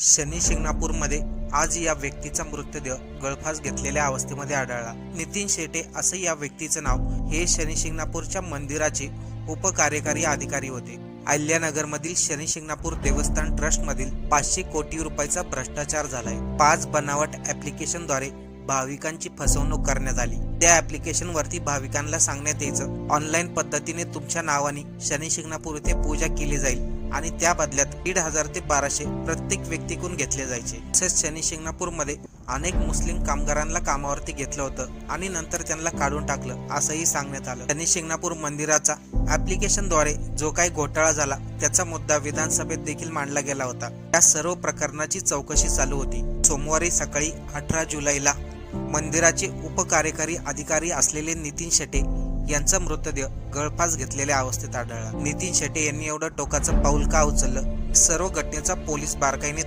शनी शिंगणापूरमध्ये आज या व्यक्तीचा मृतदेह गळफास घेतलेल्या अवस्थेमध्ये आढळला। नितीन शेटे असं या व्यक्तीचं नाव हे शनी शिंगणापूरच्या मंदिराचे उपकार्यकारी अधिकारी होते। अहिल्यानगरमधील शनी शिंगणापूर देवस्थान ट्रस्ट मधील 500 कोटी रुपयाचा भ्रष्टाचार झालाय। 5 बनावट ऍप्लिकेशनद्वारे भाविकांची फसवणूक करण्यात आली। त्या ऍप्लिकेशन वरती भाविकांना सांगण्यात यायचं ऑनलाईन पद्धतीने तुमच्या नावाने शनी शिंगणापूर येथे पूजा केली जाईल आणि त्या बदल्यात 1500 ते 1200 प्रत्येक व्यक्तीकडून घेतले जायचे। तसेच शनी शिंगणापूर मध्ये अनेक मुस्लिम कामगारांना कामावरती घेतलं होतं आणि नंतर त्यांना काढून टाकलं असंही सांगण्यात आलं। शनी शिंगणापूर मंदिराचा ऍप्लिकेशनद्वारे जो काही घोटाळा झाला त्याचा मुद्दा विधानसभेत देखील मांडला गेला होता। या सर्व प्रकरणाची चौकशी चालू होती। सोमवारी सकाळी 18 जुलैला मंदिराचे उपकार्यकारी अधिकारी असलेले नितीन शेटे यांचा मृतदेह गळफास घेतलेल्या अवस्थेत आढळला। नितीन शेटे यांनी एवढं टोकाचं पाऊल का उचललं, सर्व घटनेचा पोलीस बारकाईने